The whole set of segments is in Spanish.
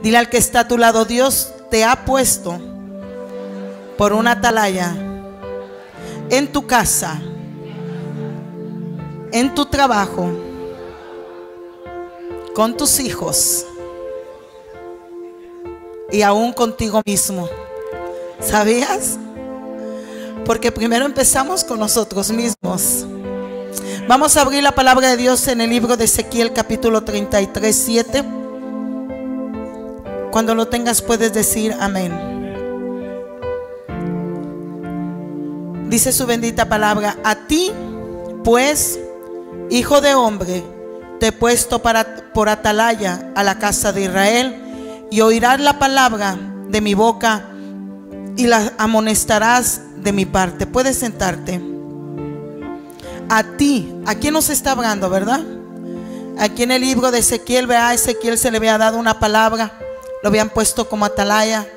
Dile al que está a tu lado: Dios te ha puesto por una atalaya en tu casa, en tu trabajo, con tus hijos y aún contigo mismo. ¿Sabías? Porque primero empezamos con nosotros mismos. Vamos a abrir la palabra de Dios en el libro de Ezequiel, capítulo 33, 7. Cuando lo tengas puedes decir amén. Dice su bendita palabra: a ti pues, hijo de hombre, te he puesto por atalaya a la casa de Israel, y oirás la palabra de mi boca y la amonestarás de mi parte. Puedes sentarte. A ti, ¿a quién nos está hablando, verdad? Aquí en el libro de Ezequiel, vea, a Ezequiel se le había dado una palabra, lo habían puesto como atalaya.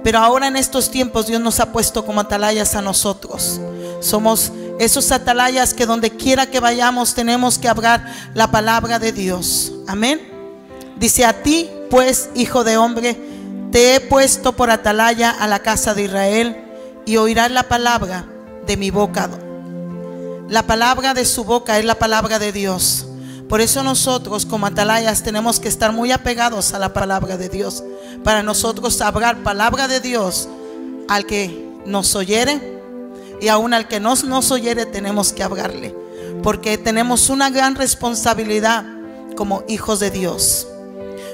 Pero ahora en estos tiempos Dios nos ha puesto como atalayas a nosotros. Somos esos atalayas que donde quiera que vayamos tenemos que hablar la palabra de Dios. Amén. Dice: a ti pues, hijo de hombre, te he puesto por atalaya a la casa de Israel, y oirás la palabra de mi boca. La palabra de su boca es la palabra de Dios. Por eso nosotros como atalayas tenemos que estar muy apegados a la palabra de Dios, para nosotros hablar palabra de Dios al que nos oyere, y aún al que no nos oyere tenemos que hablarle, porque tenemos una gran responsabilidad como hijos de Dios.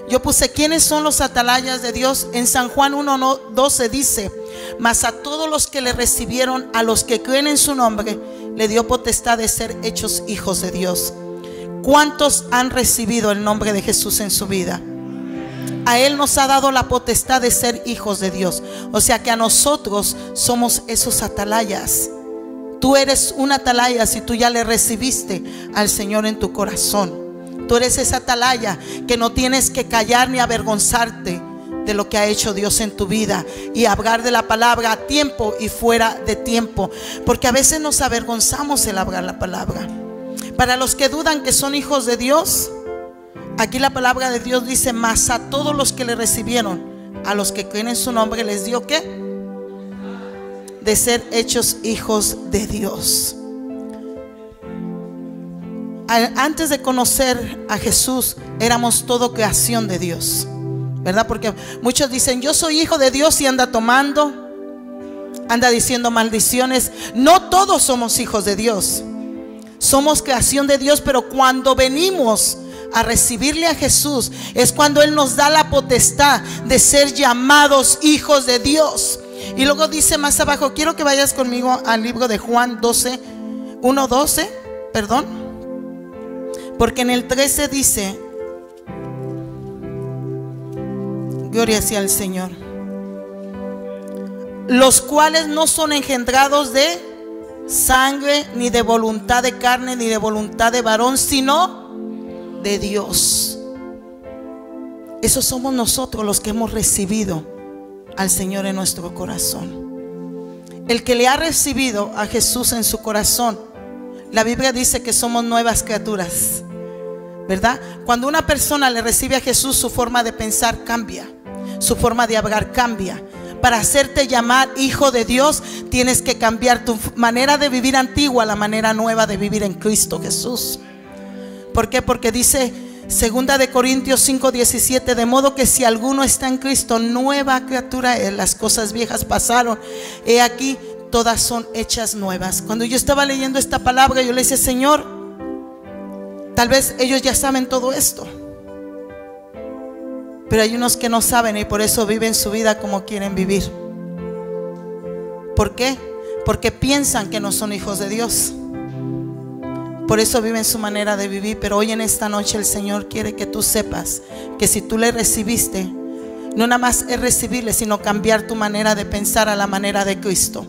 Yo puse: ¿quiénes son los atalayas de Dios? En San Juan 1:12 dice: mas a todos los que le recibieron, a los que creen en su nombre, le dio potestad de ser hechos hijos de Dios. ¿Cuántos han recibido el nombre de Jesús en su vida? A Él nos ha dado la potestad de ser hijos de Dios. O sea que a nosotros somos esos atalayas. Tú eres un atalaya si tú ya le recibiste al Señor en tu corazón. Tú eres esa atalaya que no tienes que callar ni avergonzarte de lo que ha hecho Dios en tu vida, y hablar de la palabra a tiempo y fuera de tiempo, porque a veces nos avergonzamos el hablar la palabra. Para los que dudan que son hijos de Dios, aquí la palabra de Dios dice: mas a todos los que le recibieron, a los que creen en su nombre, les dio ¿qué? De ser hechos hijos de Dios. Antes de conocer a Jesús éramos todo creación de Dios, ¿verdad? Porque muchos dicen: yo soy hijo de Dios, y anda tomando, anda diciendo maldiciones. No todos somos hijos de Dios, somos creación de Dios. Pero cuando venimos a recibirle a Jesús es cuando Él nos da la potestad de ser llamados hijos de Dios. Y luego dice más abajo, quiero que vayas conmigo al libro de Juan 1:12, perdón. Porque en el 13 dice: gloria sea al Señor, los cuales no son engendrados de sangre, ni de voluntad de carne, ni de voluntad de varón, sino de Dios. Esos somos nosotros, los que hemos recibido al Señor en nuestro corazón. El que le ha recibido a Jesús en su corazón, la Biblia dice que somos nuevas criaturas, ¿verdad? Cuando una persona le recibe a Jesús, su forma de pensar cambia, su forma de hablar cambia. Para hacerte llamar hijo de Dios, tienes que cambiar tu manera de vivir antigua a la manera nueva de vivir en Cristo Jesús. ¿Por qué? Porque dice 2 de Corintios 5:17: de modo que si alguno está en Cristo, nueva criatura es. Las cosas viejas pasaron, he aquí todas son hechas nuevas. Cuando yo estaba leyendo esta palabra, yo le decía: Señor, tal vez ellos ya saben todo esto, pero hay unos que no saben, y por eso viven su vida como quieren vivir. ¿Por qué? Porque piensan que no son hijos de Dios. Por eso viven su manera de vivir. Pero hoy en esta noche el Señor quiere que tú sepas que si tú le recibiste, no nada más es recibirle, sino cambiar tu manera de pensar a la manera de Cristo.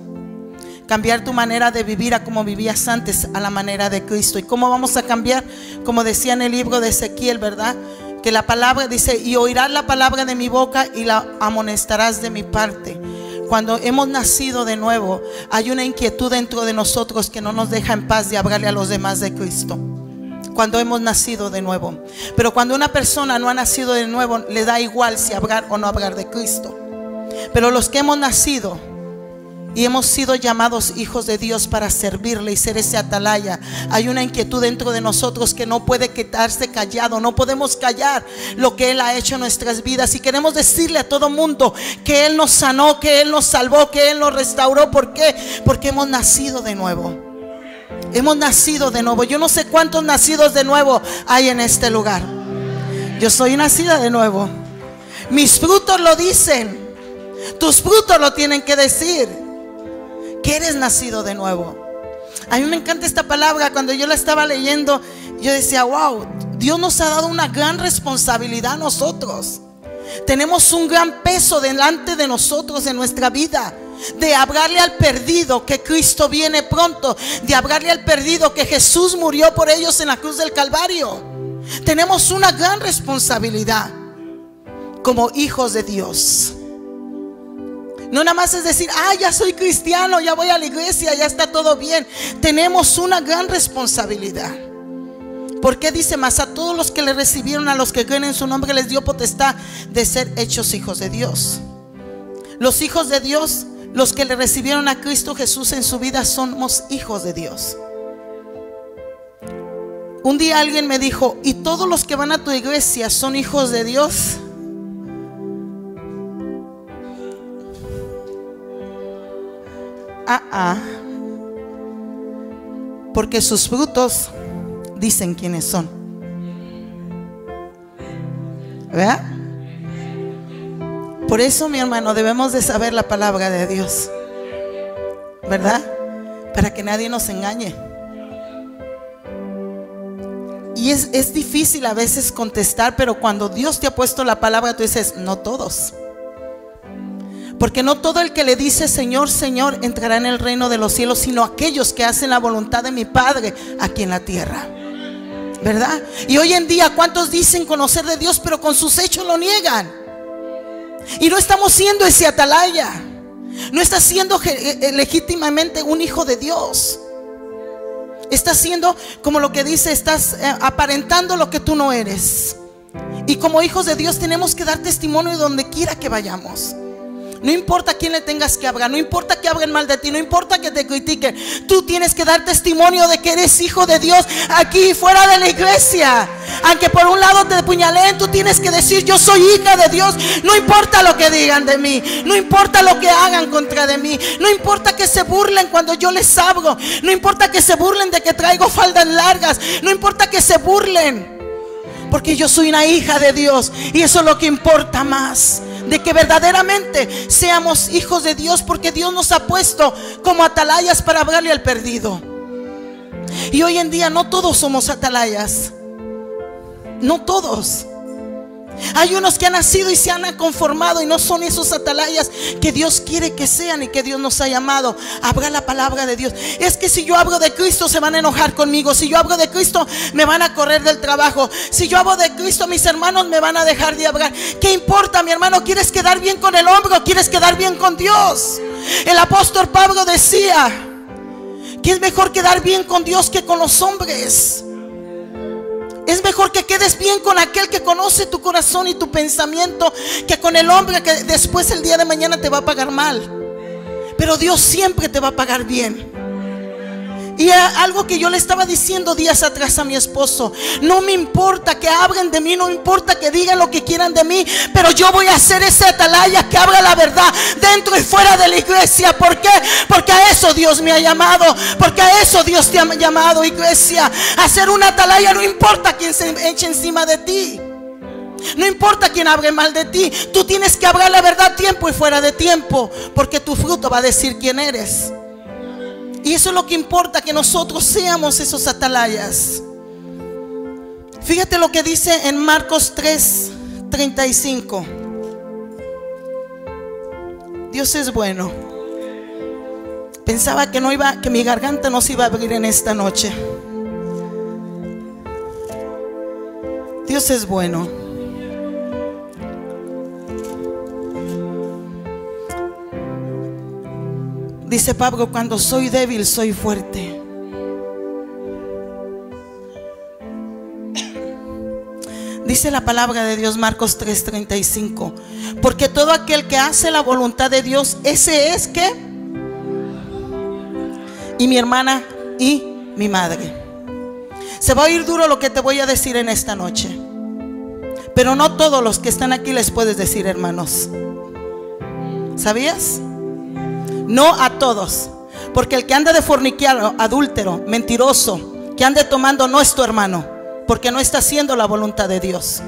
Cambiar tu manera de vivir a como vivías antes, a la manera de Cristo. ¿Y cómo vamos a cambiar? Como decía en el libro de Ezequiel, ¿verdad? Que la palabra dice: y oirás la palabra de mi boca y la amonestarás de mi parte. Cuando hemos nacido de nuevo, hay una inquietud dentro de nosotros que no nos deja en paz de hablarle a los demás de Cristo. cuando hemos nacido de nuevo. Pero cuando una persona no ha nacido de nuevo, le da igual si hablar o no hablar de Cristo. Pero los que hemos nacido y hemos sido llamados hijos de Dios para servirle y ser ese atalaya, hay una inquietud dentro de nosotros que no puede quedarse callado. No podemos callar lo que Él ha hecho en nuestras vidas, y queremos decirle a todo mundo que Él nos sanó, que Él nos salvó, que Él nos restauró. ¿Por qué? Porque hemos nacido de nuevo. Hemos nacido de nuevo. Yo no sé cuántos nacidos de nuevo hay en este lugar. Yo soy nacida de nuevo. Mis frutos lo dicen. Tus frutos lo tienen que decir, que eres nacido de nuevo. A mí me encanta esta palabra. Cuando yo la estaba leyendo, yo decía: wow, Dios nos ha dado una gran responsabilidad a nosotros. Tenemos un gran peso delante de nosotros en nuestra vida, de hablarle al perdido que Cristo viene pronto, de hablarle al perdido que Jesús murió por ellos en la cruz del Calvario. Tenemos una gran responsabilidad como hijos de Dios. No nada más es decir: ya soy cristiano, ya voy a la iglesia, ya está todo bien. Tenemos una gran responsabilidad. Porque dice: mas a todos los que le recibieron, a los que creen en su nombre, les dio potestad de ser hechos hijos de Dios. Los hijos de Dios, los que le recibieron a Cristo Jesús en su vida, somos hijos de Dios. Un día alguien me dijo: ¿y todos los que van a tu iglesia son hijos de Dios? Porque sus frutos dicen quiénes son. ¿Verdad? Por eso, mi hermano, debemos de saber la palabra de Dios, ¿verdad? Para que nadie nos engañe. Y es difícil a veces contestar, pero cuando Dios te ha puesto la palabra, tú dices: no todos. Porque no todo el que le dice Señor, Señor entrará en el reino de los cielos, sino aquellos que hacen la voluntad de mi Padre aquí en la tierra, ¿verdad? Y hoy en día, ¿cuántos dicen conocer de Dios, pero con sus hechos lo niegan? Y no estamos siendo ese atalaya. No estás siendo legítimamente un hijo de Dios. Estás siendo, como lo que dice, estás aparentando lo que tú no eres. Y como hijos de Dios tenemos que dar testimonio de donde quiera que vayamos. No importa a quién le tengas que hablar, no importa que hablen mal de ti, no importa que te critiquen. Tú tienes que dar testimonio de que eres hijo de Dios aquí fuera de la iglesia. Aunque por un lado te apuñalen, tú tienes que decir: yo soy hija de Dios. No importa lo que digan de mí, no importa lo que hagan contra de mí, no importa que se burlen cuando yo les hablo, no importa que se burlen de que traigo faldas largas, no importa que se burlen, porque yo soy una hija de Dios. Y eso es lo que importa más, de que verdaderamente seamos hijos de Dios, porque Dios nos ha puesto como atalayas para hablarle al perdido. Y hoy en día no todos somos atalayas. No todos. Hay unos que han nacido y se han conformado y no son esos atalayas que Dios quiere que sean y que Dios nos ha llamado a hablar la palabra de Dios. Es que si yo hablo de Cristo se van a enojar conmigo. Si yo hablo de Cristo me van a correr del trabajo. Si yo hablo de Cristo mis hermanos me van a dejar de hablar. ¿Qué importa, mi hermano? ¿Quieres quedar bien con el hombre o quieres quedar bien con Dios? El apóstol Pablo decía que es mejor quedar bien con Dios que con los hombres. Es mejor que quedes bien con aquel que conoce tu corazón y tu pensamiento, que con el hombre que después el día de mañana te va a pagar mal. Pero Dios siempre te va a pagar bien. Y algo que yo le estaba diciendo días atrás a mi esposo: no me importa que hablen de mí, no me importa que digan lo que quieran de mí, pero yo voy a ser ese atalaya que habla la verdad dentro y fuera de la iglesia. ¿Por qué? Porque a eso Dios me ha llamado. Porque a eso Dios te ha llamado, iglesia. A ser un atalaya. No importa quién se eche encima de ti, no importa quién hable mal de ti. Tú tienes que hablar la verdad tiempo y fuera de tiempo, porque tu fruto va a decir quién eres. Y eso es lo que importa, que nosotros seamos esos atalayas. Fíjate lo que dice en Marcos 3:35. Dios es bueno. Pensaba que que mi garganta no se iba a abrir en esta noche. Dios es bueno. Dice Pablo: cuando soy débil soy fuerte. Dice la palabra de Dios, Marcos 3:35, porque todo aquel que hace la voluntad de Dios, ese es que, y mi hermana y mi madre. Se va a oír duro lo que te voy a decir en esta noche, pero no todos los que están aquí les puedes decir hermanos. ¿Sabías? No a todos, porque el que anda de fornicario, adúltero, mentiroso, que ande tomando, no es tu hermano, porque no está haciendo la voluntad de Dios.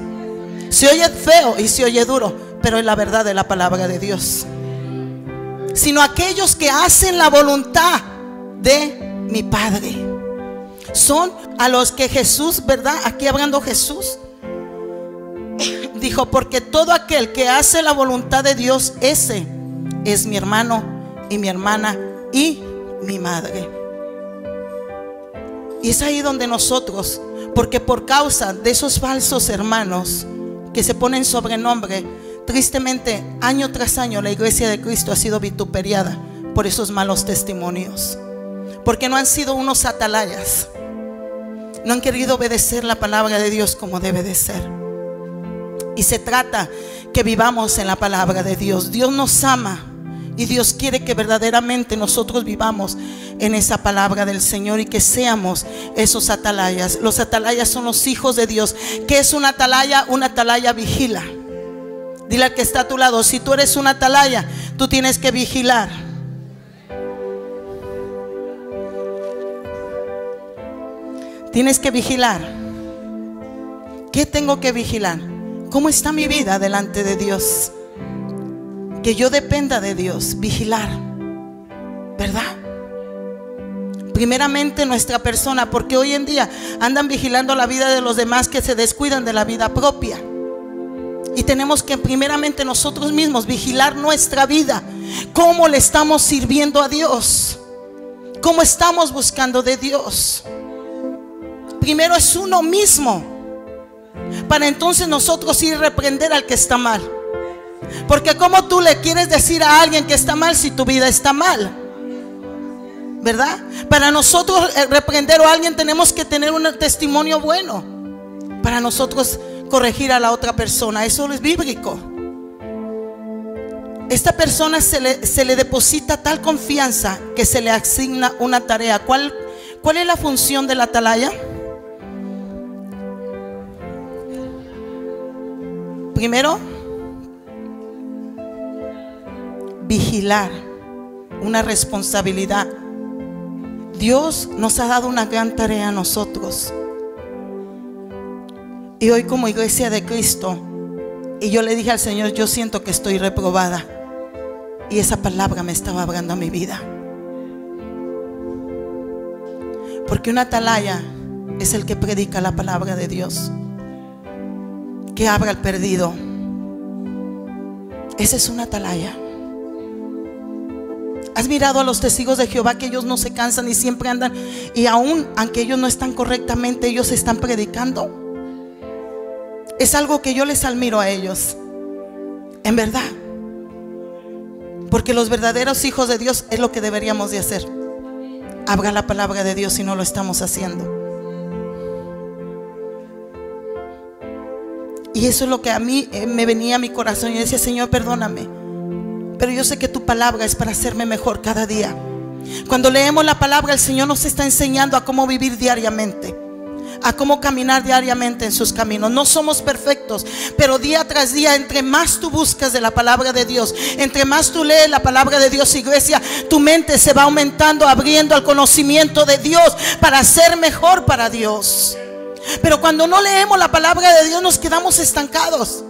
Se oye feo y se oye duro, pero es la verdad de la palabra de Dios. Sino aquellos que hacen la voluntad de mi Padre. Son a los que Jesús, ¿verdad? Aquí hablando Jesús dijo, porque todo aquel que hace la voluntad de Dios, ese es mi hermano y mi hermana y mi madre. Y es ahí donde nosotros, porque por causa de esos falsos hermanos que se ponen sobrenombre, tristemente año tras año la iglesia de Cristo ha sido vituperiada por esos malos testimonios, porque no han sido unos atalayas, no han querido obedecer la palabra de Dios como debe de ser. Y se trata que vivamos en la palabra de Dios. Dios nos ama y Dios quiere que verdaderamente nosotros vivamos en esa palabra del Señor y que seamos esos atalayas. Los atalayas son los hijos de Dios. ¿Qué es una atalaya? Una atalaya vigila. Dile al que está a tu lado, si tú eres una atalaya, tú tienes que vigilar. Tienes que vigilar. ¿Qué tengo que vigilar? ¿Cómo está mi vida delante de Dios? Que yo dependa de Dios. Vigilar, ¿verdad? Primeramente nuestra persona, porque hoy en día andan vigilando la vida de los demás que se descuidan de la vida propia. Y tenemos que primeramente nosotros mismos vigilar nuestra vida. ¿Cómo le estamos sirviendo a Dios? ¿Cómo estamos buscando de Dios? Primero es uno mismo, para entonces nosotros ir a reprender al que está mal. Porque ¿cómo tú le quieres decir a alguien que está mal si tu vida está mal? ¿Verdad? Para nosotros reprender a alguien tenemos que tener un testimonio bueno para nosotros corregir a la otra persona. Eso es bíblico. Esta persona se le deposita tal confianza que se le asigna una tarea. ¿Cuál es la función de la atalaya? Primero, vigilar, una responsabilidad. Dios nos ha dado una gran tarea a nosotros. Y hoy como iglesia de Cristo, y yo le dije al Señor, yo siento que estoy reprobada. Y esa palabra me estaba hablando a mi vida. Porque una atalaya es el que predica la palabra de Dios, que abra al perdido. Esa es una atalaya. ¿Has mirado a los testigos de Jehová que ellos no se cansan y siempre andan? Y aún aunque ellos no están correctamente, ellos están predicando. Es algo que yo les admiro a ellos, en verdad. Porque los verdaderos hijos de Dios es lo que deberíamos de hacer. Habla la palabra de Dios si no lo estamos haciendo. Y eso es lo que a mí me venía a mi corazón. Yo decía, Señor, perdóname, pero yo sé que tu palabra es para hacerme mejor cada día. Cuando leemos la palabra, el Señor nos está enseñando a cómo vivir diariamente, a cómo caminar diariamente en sus caminos. No somos perfectos, pero día tras día, entre más tú buscas de la palabra de Dios, entre más tú lees la palabra de Dios, iglesia, tu mente se va aumentando, abriendo al conocimiento de Dios para ser mejor para Dios. Pero cuando no leemos la palabra de Dios, nos quedamos estancados.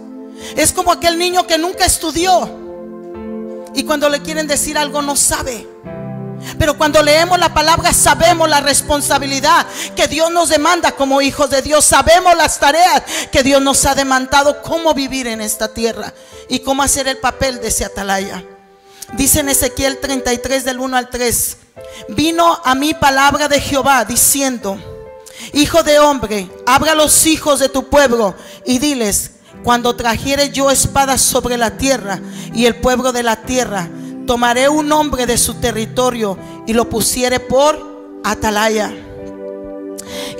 Es como aquel niño que nunca estudió y cuando le quieren decir algo no sabe. Pero cuando leemos la palabra, sabemos la responsabilidad que Dios nos demanda como hijos de Dios. Sabemos las tareas que Dios nos ha demandado, cómo vivir en esta tierra y cómo hacer el papel de ese atalaya. Dice en Ezequiel 33 del 1 al 3: vino a mí palabra de Jehová diciendo: hijo de hombre, habla a los hijos de tu pueblo y diles: cuando trajere yo espadas sobre la tierra y el pueblo de la tierra, tomaré un hombre de su territorio y lo pusiere por atalaya.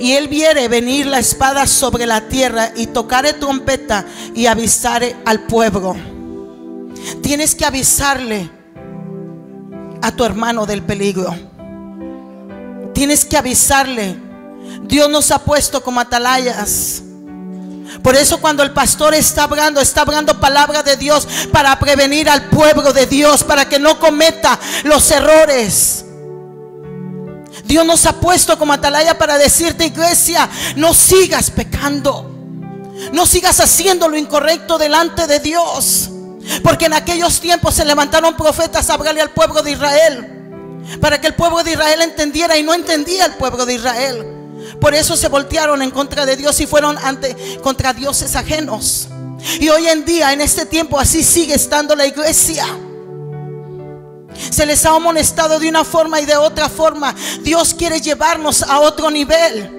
y él viere venir la espada sobre la tierra y tocare trompeta y avisare al pueblo. Tienes que avisarle a tu hermano del peligro. Tienes que avisarle. Dios nos ha puesto como atalayas. Por eso cuando el pastor está hablando palabra de Dios para prevenir al pueblo de Dios, para que no cometa los errores. Dios nos ha puesto como atalaya para decirte, iglesia, no sigas pecando, no sigas haciendo lo incorrecto delante de Dios. Porque en aquellos tiempos se levantaron profetas a hablarle al pueblo de Israel, para que el pueblo de Israel entendiera, y no entendía el pueblo de Israel. Por eso se voltearon en contra de Dios y fueron contra dioses ajenos. Y hoy en día, en este tiempo, así sigue estando la iglesia. Se les ha amonestado de una forma y de otra forma. Dios quiere llevarnos a otro nivel.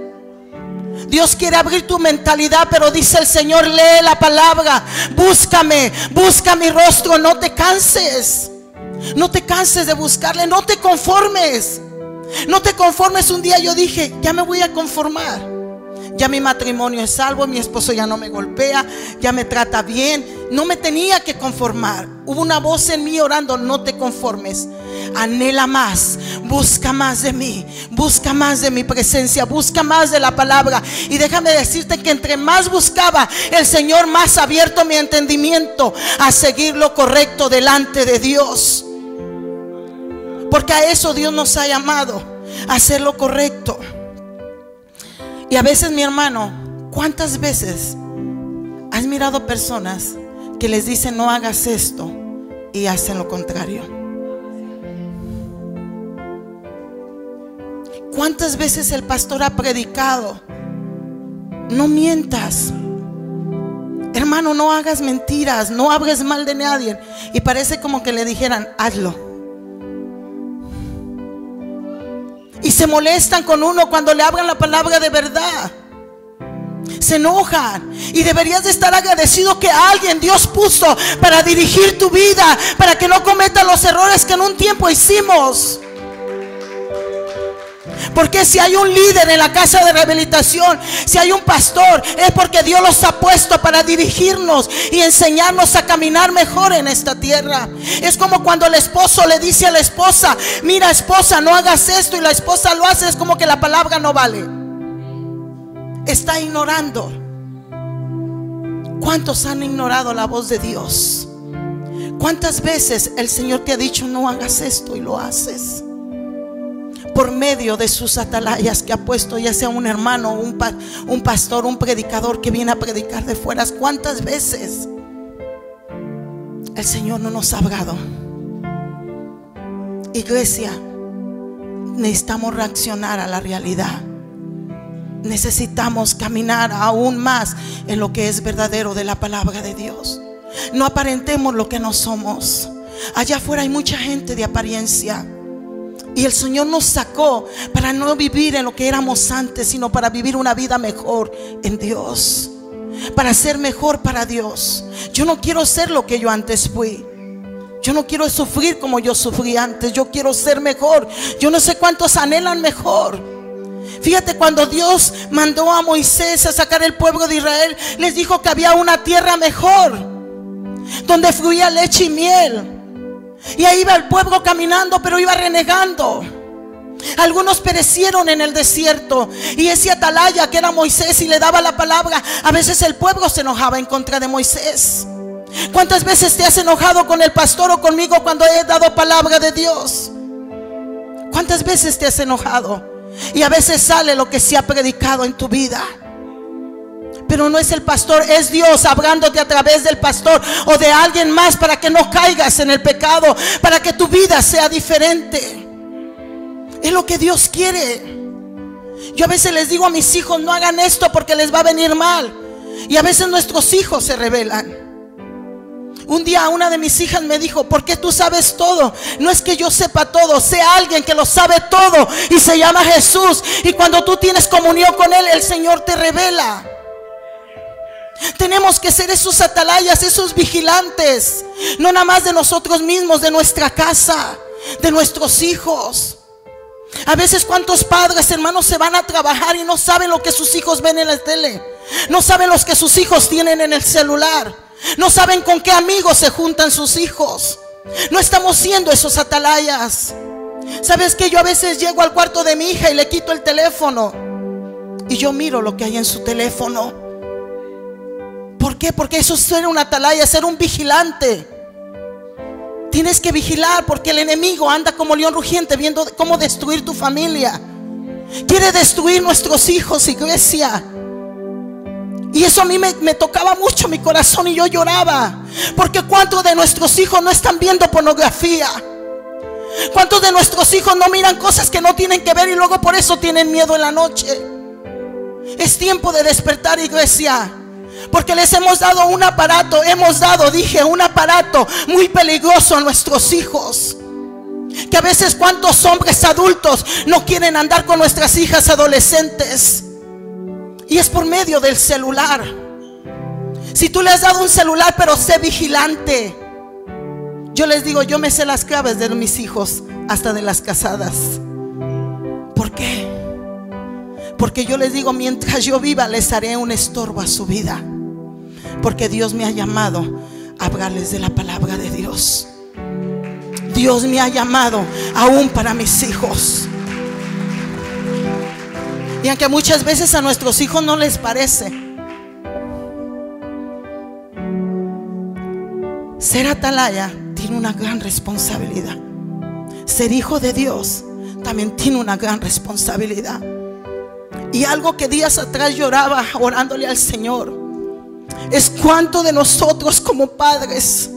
Dios quiere abrir tu mentalidad, pero dice el Señor, lee la palabra, búscame, busca mi rostro, no te canses. No te canses de buscarle, no te conformes. No te conformes. Un día yo dije, ya me voy a conformar. Ya mi matrimonio es salvo, mi esposo ya no me golpea, ya me trata bien. No me tenía que conformar. Hubo una voz en mí orando, no te conformes. Anhela más, busca más de mí, busca más de mi presencia, busca más de la palabra. Y déjame decirte que entre más buscaba el Señor, más abierto mi entendimiento a seguir lo correcto delante de Dios. Porque a eso Dios nos ha llamado, a hacer lo correcto. Y a veces, mi hermano, ¿cuántas veces has mirado personas que les dicen no hagas esto y hacen lo contrario? ¿Cuántas veces el pastor ha predicado no mientas? Hermano, no hagas mentiras, no hables mal de nadie, y parece como que le dijeran hazlo. Y se molestan con uno cuando le hablan la palabra de verdad. Se enojan. Y deberías de estar agradecido que alguien Dios puso para dirigir tu vida, para que no cometas los errores que en un tiempo hicimos. Porque si hay un líder en la casa de rehabilitación, si hay un pastor, es porque Dios los ha puesto para dirigirnos y enseñarnos a caminar mejor en esta tierra. Es como cuando el esposo le dice a la esposa, mira esposa, no hagas esto, y la esposa lo hace. Es como que la palabra no vale. Está ignorando. ¿Cuántos han ignorado la voz de Dios? ¿Cuántas veces el Señor te ha dicho no hagas esto y lo haces? Por medio de sus atalayas que ha puesto, ya sea un hermano, un pastor, un predicador que viene a predicar de fuera. ¿Cuántas veces el Señor no nos ha hablado? Iglesia, necesitamos reaccionar a la realidad. Necesitamos caminar aún más en lo que es verdadero de la palabra de Dios. No aparentemos lo que no somos. Allá afuera hay mucha gente de apariencia. Y el Señor nos sacó para no vivir en lo que éramos antes, sino para vivir una vida mejor en Dios, para ser mejor para Dios. Yo no quiero ser lo que yo antes fui. Yo no quiero sufrir como yo sufrí antes. Yo quiero ser mejor. Yo no sé cuántos anhelan mejor. Fíjate, cuando Dios mandó a Moisés a sacar el pueblo de Israel, les dijo que había una tierra mejor, donde fluía leche y miel. Y ahí iba el pueblo caminando, pero iba renegando. Algunos perecieron en el desierto. Y ese atalaya que era Moisés y le daba la palabra, a veces el pueblo se enojaba en contra de Moisés. ¿Cuántas veces te has enojado con el pastor o conmigo cuando he dado palabra de Dios? ¿Cuántas veces te has enojado? Y a veces sale lo que se ha predicado en tu vida, pero no es el pastor, es Dios hablándote a través del pastor o de alguien más, para que no caigas en el pecado, para que tu vida sea diferente. Es lo que Dios quiere. Yo a veces les digo a mis hijos, no hagan esto porque les va a venir mal. Y a veces nuestros hijos se rebelan. Un día una de mis hijas me dijo, ¿por qué tú sabes todo? No es que yo sepa todo, sé alguien que lo sabe todo, y se llama Jesús. Y cuando tú tienes comunión con Él, el Señor te revela. Tenemos que ser esos atalayas, esos vigilantes, no nada más de nosotros mismos, de nuestra casa, de nuestros hijos. A veces cuántos padres, hermanos, se van a trabajar y no saben lo que sus hijos ven en la tele, no saben lo que sus hijos tienen en el celular, no saben con qué amigos se juntan sus hijos. No estamos siendo esos atalayas. ¿Sabes que yo a veces llego al cuarto de mi hija y le quito el teléfono y yo miro lo que hay en su teléfono? ¿Por qué? Porque eso es ser un atalaya, ser un vigilante. Tienes que vigilar, porque el enemigo anda como león rugiente viendo cómo destruir tu familia. Quiere destruir nuestros hijos, iglesia. Y eso a mí me tocaba mucho mi corazón y yo lloraba. Porque ¿cuántos de nuestros hijos no están viendo pornografía? ¿Cuántos de nuestros hijos no miran cosas que no tienen que ver y luego por eso tienen miedo en la noche? Es tiempo de despertar, iglesia. Porque les hemos dado un aparato, un aparato muy peligroso a nuestros hijos. Que a veces cuántos hombres adultos no quieren andar con nuestras hijas adolescentes. Y es por medio del celular. Si tú le has dado un celular, pero sé vigilante. Yo les digo, yo me sé las claves de mis hijos, hasta de las casadas. ¿Por qué? Porque yo les digo, mientras yo viva les haré un estorbo a su vida. Porque Dios me ha llamado a hablarles de la palabra de Dios. Dios me ha llamado aún para mis hijos. Y aunque muchas veces a nuestros hijos no les parece, ser atalaya tiene una gran responsabilidad. Ser hijo de Dios también tiene una gran responsabilidad. Y algo que días atrás lloraba orándole al Señor es cuánto de nosotros como padres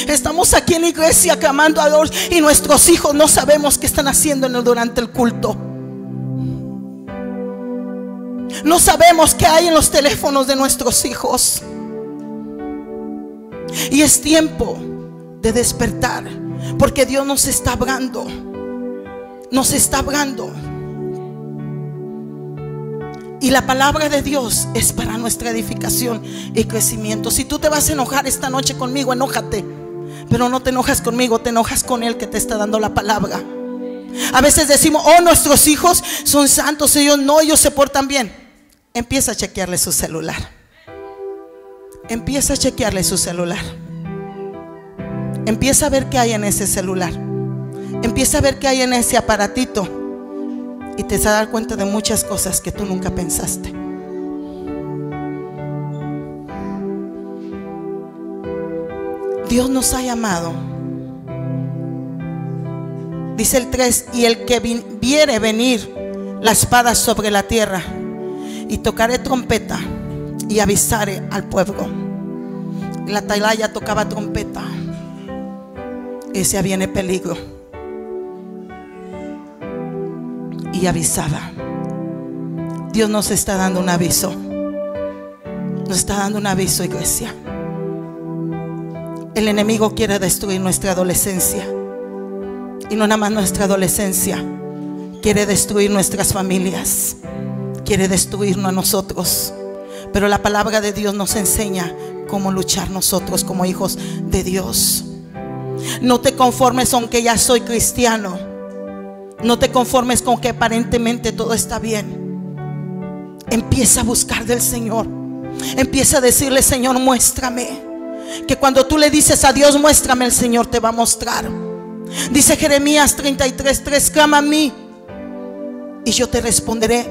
estamos aquí en la iglesia clamando a Dios y nuestros hijos no sabemos qué están haciendo durante el culto. No sabemos qué hay en los teléfonos de nuestros hijos. Y es tiempo de despertar, porque Dios nos está hablando. Nos está hablando. Y la palabra de Dios es para nuestra edificación y crecimiento. Si tú te vas a enojar esta noche conmigo, enójate. Pero no te enojas conmigo, te enojas con Él que te está dando la palabra. A veces decimos, oh, nuestros hijos son santos. Ellos se portan bien. Empieza a chequearle su celular. Empieza a chequearle su celular. Empieza a ver qué hay en ese celular. Empieza a ver qué hay en ese aparatito. Y te vas a dar cuenta de muchas cosas que tú nunca pensaste. Dios nos ha llamado. Dice el 3: y el que viere venir la espada sobre la tierra, y tocaré trompeta y avisaré al pueblo. La atalaya tocaba trompeta. Ese viene peligro. Y avisaba. Dios nos está dando un aviso. Nos está dando un aviso, iglesia. El enemigo quiere destruir nuestra adolescencia. Y no nada más nuestra adolescencia. Quiere destruir nuestras familias. Quiere destruirnos a nosotros. Pero la palabra de Dios nos enseña cómo luchar nosotros como hijos de Dios. No te conformes aunque ya soy cristiano. No te conformes con que aparentemente todo está bien. Empieza a buscar del Señor. Empieza a decirle: Señor, muéstrame. Que cuando tú le dices a Dios, muéstrame, el Señor te va a mostrar. Dice Jeremías 33:3: clama a mí y yo te responderé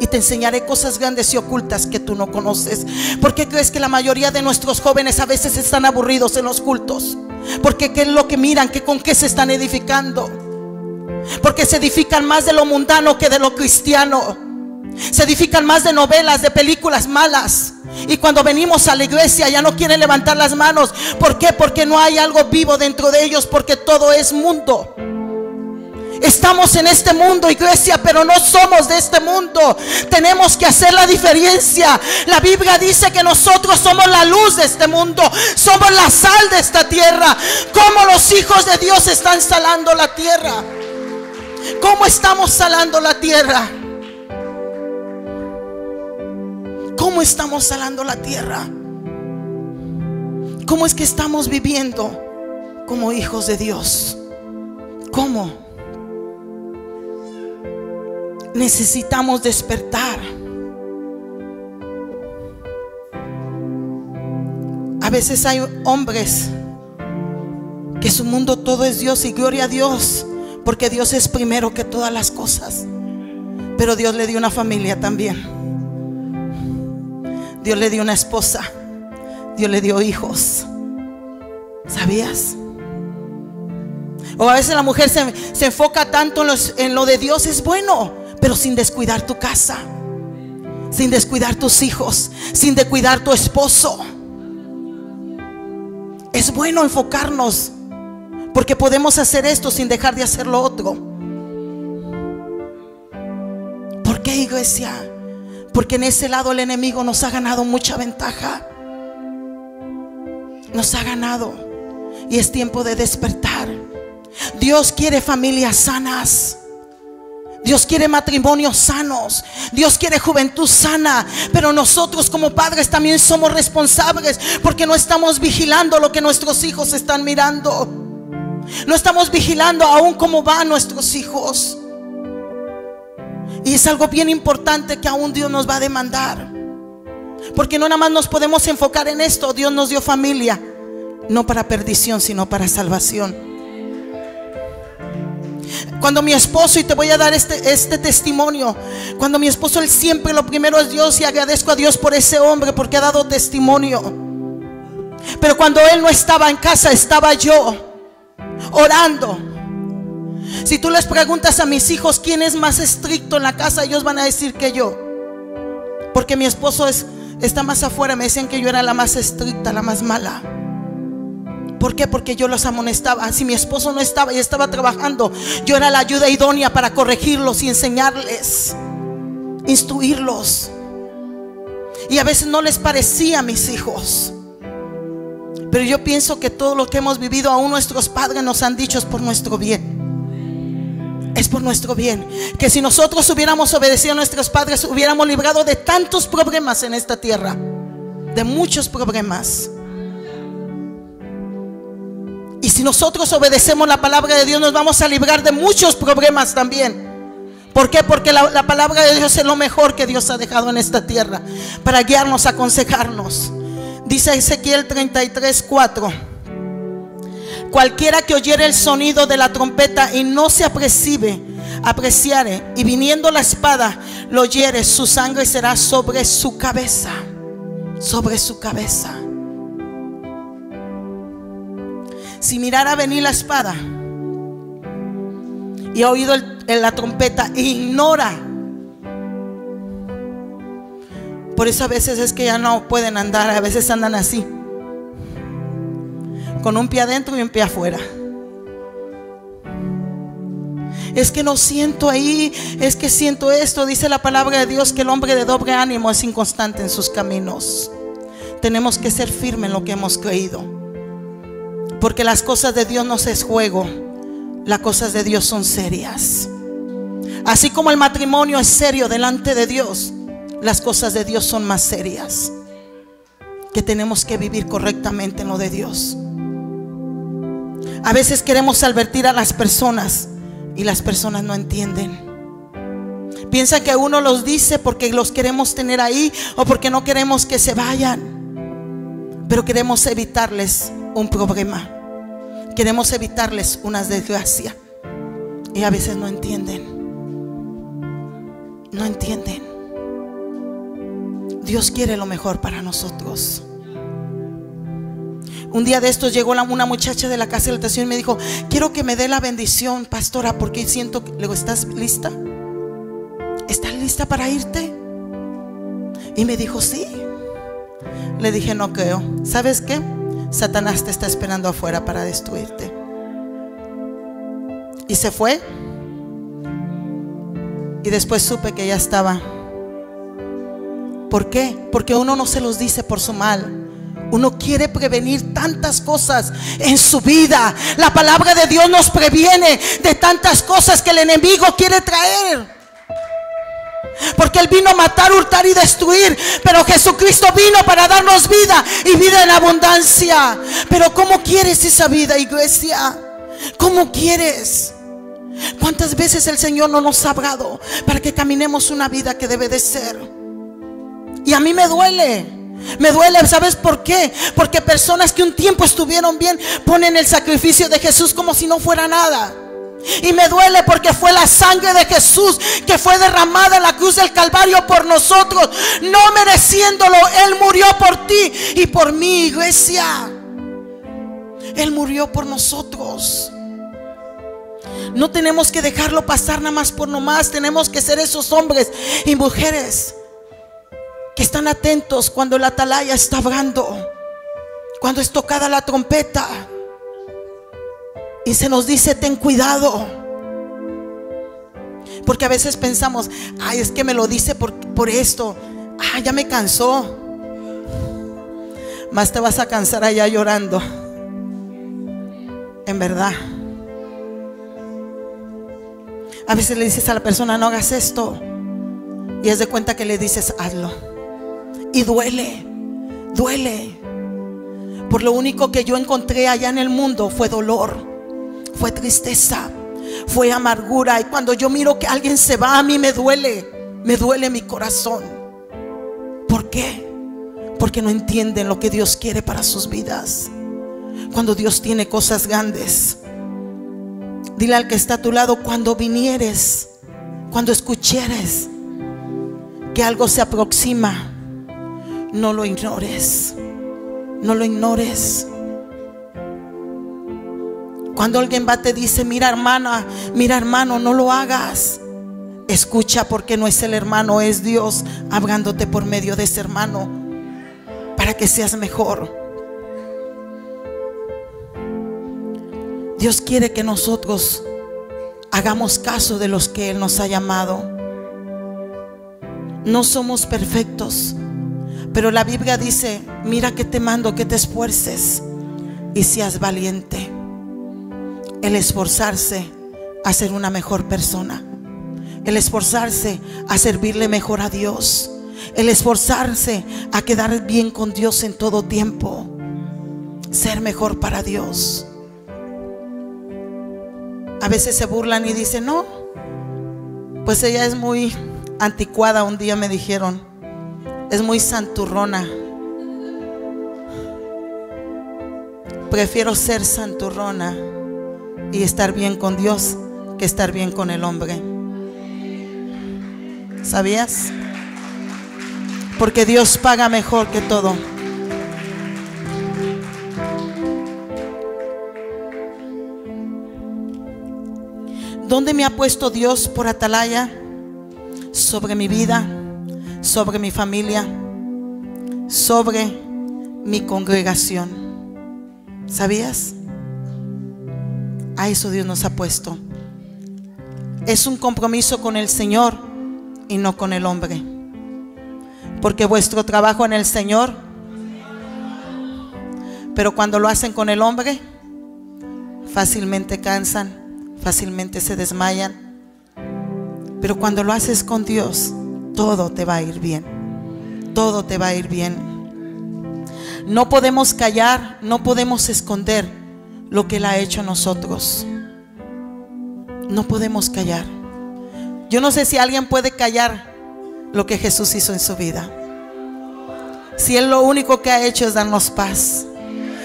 y te enseñaré cosas grandes y ocultas que tú no conoces. ¿Por qué crees que la mayoría de nuestros jóvenes a veces están aburridos en los cultos? Porque ¿qué es lo que miran? ¿Con qué se están edificando? Porque se edifican más de lo mundano que de lo cristiano. Se edifican más de novelas, de películas malas. Y cuando venimos a la iglesia ya no quieren levantar las manos. ¿Por qué? Porque no hay algo vivo dentro de ellos. Porque todo es mundo. Estamos en este mundo, iglesia, pero no somos de este mundo. Tenemos que hacer la diferencia. La Biblia dice que nosotros somos la luz de este mundo. Somos la sal de esta tierra. ¿Cómo los hijos de Dios están salando la tierra? ¿Cómo estamos salando la tierra? ¿Cómo estamos salando la tierra? ¿Cómo es que estamos viviendo como hijos de Dios? ¿Cómo? Necesitamos despertar. A veces hay hombres que su mundo todo es Dios, y gloria a Dios, porque Dios es primero que todas las cosas. Pero Dios le dio una familia también. Dios le dio una esposa. Dios le dio hijos. ¿Sabías? O a veces la mujer se enfoca tanto en lo de Dios. Es bueno, pero sin descuidar tu casa, sin descuidar tus hijos, sin descuidar tu esposo. Es bueno enfocarnos, porque podemos hacer esto sin dejar de hacer lo otro. ¿Por qué, iglesia? Porque en ese lado el enemigo nos ha ganado mucha ventaja. Nos ha ganado. Y es tiempo de despertar. Dios quiere familias sanas. Dios quiere matrimonios sanos. Dios quiere juventud sana. Pero nosotros como padres también somos responsables, porque no estamos vigilando lo que nuestros hijos están mirando. No estamos vigilando aún cómo van nuestros hijos. Y es algo bien importante que aún Dios nos va a demandar, porque no nada más nos podemos enfocar en esto. Dios nos dio familia, no para perdición, sino para salvación. Cuando mi esposo, y te voy a dar este testimonio, cuando mi esposo, él siempre lo primero es Dios, y agradezco a Dios por ese hombre, porque ha dado testimonio. Pero cuando él no estaba en casa, estaba yo orando. Si tú les preguntas a mis hijos quién es más estricto en la casa, ellos van a decir que yo, porque mi esposo está más afuera. Me decían que yo era la más estricta, la más mala. ¿Por qué? Porque yo los amonestaba. Si mi esposo no estaba y estaba trabajando, yo era la ayuda idónea para corregirlos y enseñarles, instruirlos. Y a veces no les parecía a mis hijos, pero yo pienso que todo lo que hemos vivido, aún nuestros padres nos han dicho, es por nuestro bien. Es por nuestro bien. Que si nosotros hubiéramos obedecido a nuestros padres, hubiéramos librado de tantos problemas en esta tierra, de muchos problemas. Y si nosotros obedecemos la palabra de Dios, nos vamos a librar de muchos problemas también. ¿Por qué? Porque la palabra de Dios es lo mejor que Dios ha dejado en esta tierra, para guiarnos, aconsejarnos. Dice Ezequiel 33:4: cualquiera que oyere el sonido de la trompeta y no se apreciare, y viniendo la espada lo hiere, su sangre será sobre su cabeza. Sobre su cabeza. Si mirara venir la espada y ha oído la trompeta e ignora, por eso a veces es que ya no pueden andar. A veces andan así, con un pie adentro y un pie afuera. Es que no siento ahí, es que siento esto. Dice la palabra de Dios que el hombre de doble ánimo es inconstante en sus caminos. Tenemos que ser firmes en lo que hemos creído, porque las cosas de Dios no es juego. Las cosas de Dios son serias. Así como el matrimonio es serio delante de Dios, las cosas de Dios son más serias, que tenemos que vivir correctamente en lo de Dios. A veces queremos advertir a las personas y las personas no entienden. Piensan que uno los dice porque los queremos tener ahí o porque no queremos que se vayan, pero queremos evitarles un problema, queremos evitarles una desgracia, y a veces no entienden. No entienden. Dios quiere lo mejor para nosotros. Un día de estos llegó una muchacha de la casa de la y me dijo: quiero que me dé la bendición, pastora, porque siento que... Le digo: ¿estás lista? ¿Estás lista para irte? Y me dijo: sí. Le dije: no creo. ¿Sabes qué? Satanás te está esperando afuera para destruirte. Y se fue. Y después supe que ya estaba. ¿Por qué? Porque uno no se los dice por su mal. Uno quiere prevenir tantas cosas en su vida. La palabra de Dios nos previene de tantas cosas que el enemigo quiere traer, porque Él vino a matar, hurtar y destruir. Pero Jesucristo vino para darnos vida, y vida en abundancia. Pero ¿cómo quieres esa vida, iglesia? ¿Cómo quieres? ¿Cuántas veces el Señor no nos ha hablado para que caminemos una vida que debe de ser? Y a mí me duele, ¿sabes por qué? Porque personas que un tiempo estuvieron bien ponen el sacrificio de Jesús como si no fuera nada. Y me duele porque fue la sangre de Jesús que fue derramada en la cruz del Calvario por nosotros, no mereciéndolo. Él murió por ti y por mí, iglesia. Él murió por nosotros. No tenemos que dejarlo pasar nada más por nomás. Tenemos que ser esos hombres y mujeres que están atentos cuando la atalaya está hablando, cuando es tocada la trompeta y se nos dice: ten cuidado. Porque a veces pensamos: ay, es que me lo dice por esto. Ay, ya me cansó. Más te vas a cansar allá llorando. En verdad. A veces le dices a la persona: no hagas esto, y haz de cuenta que le dices: hazlo. Y duele, duele. Por lo único que yo encontré allá en el mundo fue dolor, fue tristeza, fue amargura. Y cuando yo miro que alguien se va, a mí me duele mi corazón. ¿Por qué? Porque no entienden lo que Dios quiere para sus vidas. Cuando Dios tiene cosas grandes. Dile al que está a tu lado: cuando vinieres, cuando escucheres que algo se aproxima, no lo ignores. No lo ignores. Cuando alguien va te dice: mira hermana, mira hermano, no lo hagas. Escucha, porque no es el hermano, es Dios hablándote por medio de ese hermano para que seas mejor. Dios quiere que nosotros hagamos caso de los que Él nos ha llamado. No somos perfectos, pero la Biblia dice: mira que te mando que te esfuerces y seas valiente. El esforzarse a ser una mejor persona, el esforzarse a servirle mejor a Dios, el esforzarse a quedar bien con Dios en todo tiempo, ser mejor para Dios. A veces se burlan y dicen: no, pues ella es muy anticuada. Un día me dijeron: es muy santurrona. Prefiero ser santurrona y estar bien con Dios que estar bien con el hombre. ¿Sabías? Porque Dios paga mejor que todo. ¿Dónde me ha puesto Dios por atalaya? Sobre mi vida, sobre mi familia, sobre mi congregación. ¿Sabías? A eso Dios nos ha puesto. Es un compromiso con el Señor y no con el hombre. Porque vuestro trabajo en el Señor, pero cuando lo hacen con el hombre, fácilmente cansan, fácilmente se desmayan. Pero cuando lo haces con Dios, todo te va a ir bien. Todo te va a ir bien. No podemos callar, no podemos esconder lo que Él ha hecho a nosotros. No podemos callar. Yo no sé si alguien puede callar lo que Jesús hizo en su vida. Si Él lo único que ha hecho es darnos paz,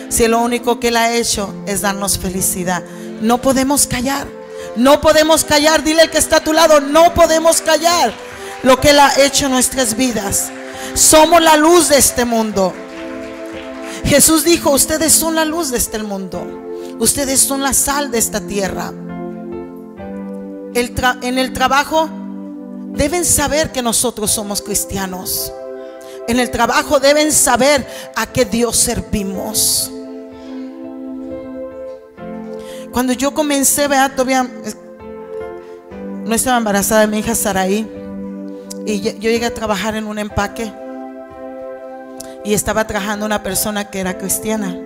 si Él lo único que Él ha hecho es darnos felicidad, no podemos callar. No podemos callar. Dile al que está a tu lado: no podemos callar lo que Él ha hecho en nuestras vidas. Somos la luz de este mundo. Jesús dijo: ustedes son la luz de este mundo, ustedes son la sal de esta tierra. En el trabajo deben saber que nosotros somos cristianos. En el trabajo deben saber a qué Dios servimos. Cuando yo comencé, todavía no estaba embarazada de mi hija Saraí, y yo llegué a trabajar en un empaque y estaba trabajando una persona que era cristiana.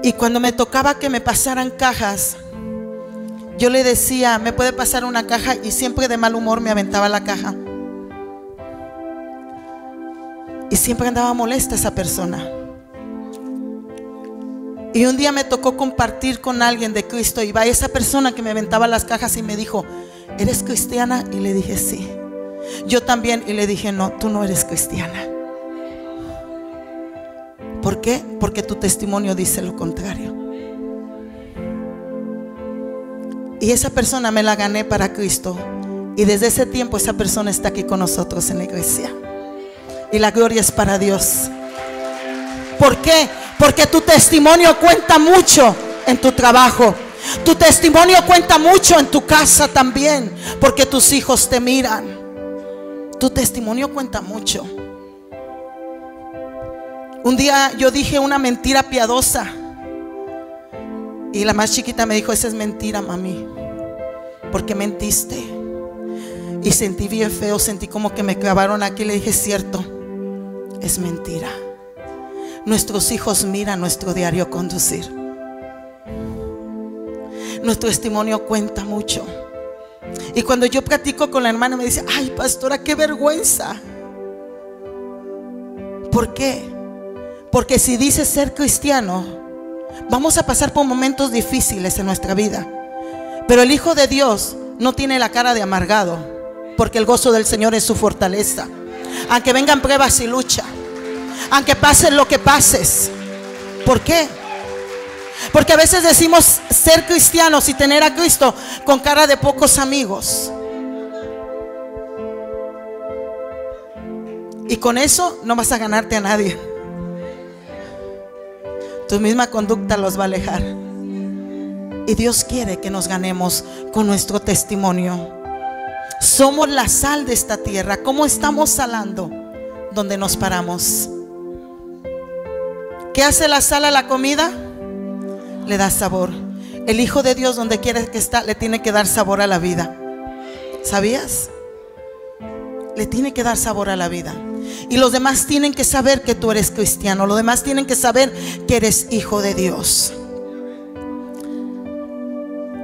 Y cuando me tocaba que me pasaran cajas, yo le decía: ¿me puede pasar una caja? Y siempre de mal humor me aventaba la caja. Y siempre andaba molesta esa persona. Y un día me tocó compartir con alguien de Cristo, y va esa persona que me aventaba las cajas y me dijo: ¿eres cristiana? Y le dije: sí. Yo también. Y le dije: no, tú no eres cristiana. ¿Por qué? Porque tu testimonio dice lo contrario. Y esa persona me la gané para Cristo, y desde ese tiempo esa persona está aquí con nosotros en la iglesia, y la gloria es para Dios. ¿Por qué? Porque tu testimonio cuenta mucho en tu trabajo. Tu testimonio cuenta mucho en tu casa también, porque tus hijos te miran. Tu testimonio cuenta mucho. Un día yo dije una mentira piadosa, y la más chiquita me dijo: esa es mentira, mami. ¿Por qué mentiste? Y sentí bien feo, sentí como que me clavaron aquí. Le dije: cierto, es mentira. Nuestros hijos miran nuestro diario conducir. Nuestro testimonio cuenta mucho. Y cuando yo platico con la hermana, me dice: ay, pastora, qué vergüenza. ¿Por qué? Porque si dices ser cristiano, vamos a pasar por momentos difíciles en nuestra vida, pero el Hijo de Dios no tiene la cara de amargado, porque el gozo del Señor es su fortaleza. Aunque vengan pruebas y lucha, aunque pases lo que pases. ¿Por qué? Porque a veces decimos ser cristianos y tener a Cristo con cara de pocos amigos, y con eso no vas a ganarte a nadie. Tu misma conducta los va a alejar. Y Dios quiere que nos ganemos con nuestro testimonio. Somos la sal de esta tierra. ¿Cómo estamos salando? Donde nos paramos. ¿Qué hace la sal a la comida? Le da sabor. El Hijo de Dios, donde quiera que está, le tiene que dar sabor a la vida. ¿Sabías? Le tiene que dar sabor a la vida. Y los demás tienen que saber que tú eres cristiano. Los demás tienen que saber que eres hijo de Dios.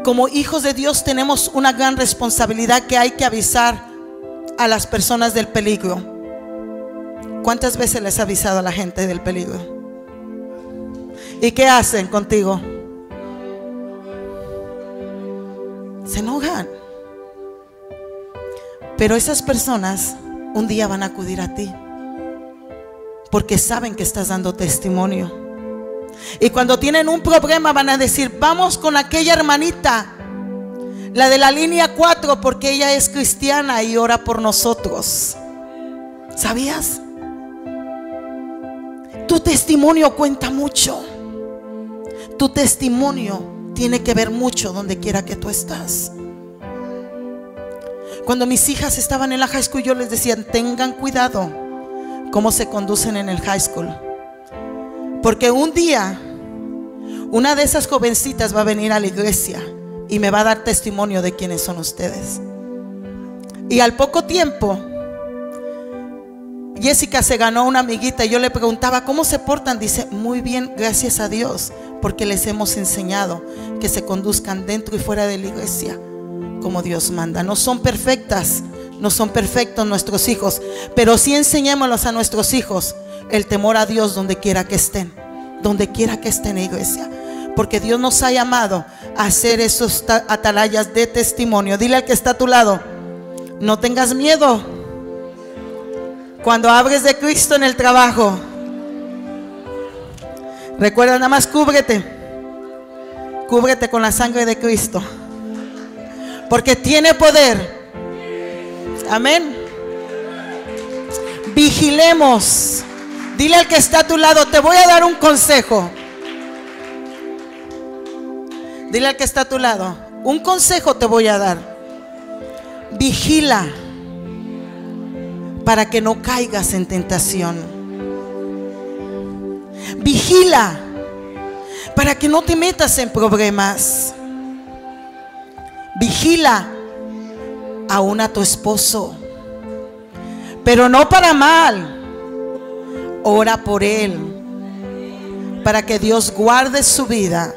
Como hijos de Dios tenemos una gran responsabilidad, que hay que avisar a las personas del peligro. ¿Cuántas veces les has avisado a la gente del peligro? ¿Y qué hacen contigo? Se enojan. Pero esas personas un día van a acudir a ti, porque saben que estás dando testimonio. Y cuando tienen un problema van a decir: vamos con aquella hermanita, la de la línea 4, porque ella es cristiana y ora por nosotros. ¿Sabías? Tu testimonio cuenta mucho. Tu testimonio tiene que ver mucho donde quiera que tú estás. Cuando mis hijas estaban en la high school, yo les decía: tengan cuidado cómo se conducen en el high school, porque un día una de esas jovencitas va a venir a la iglesia y me va a dar testimonio de quiénes son ustedes. Y al poco tiempo Jessica se ganó una amiguita, y yo le preguntaba: ¿cómo se portan? Dice: muy bien, gracias a Dios, porque les hemos enseñado que se conduzcan dentro y fuera de la iglesia como Dios manda. No son perfectas, no son perfectos nuestros hijos, pero sí enseñémoslos a nuestros hijos el temor a Dios donde quiera que estén, donde quiera que estén en la iglesia, porque Dios nos ha llamado a hacer esos atalayas de testimonio. Dile al que está a tu lado: no tengas miedo cuando hables de Cristo en el trabajo. Recuerda, nada más cúbrete con la sangre de Cristo, porque tiene poder. Amén. Vigilemos. Dile al que está a tu lado: te voy a dar un consejo. Dile al que está a tu lado: un consejo te voy a dar. Vigila para que no caigas en tentación. Vigila para que no te metas en problemas. Vigila aún a tu esposo, pero no para mal. Ora por él, para que Dios guarde su vida.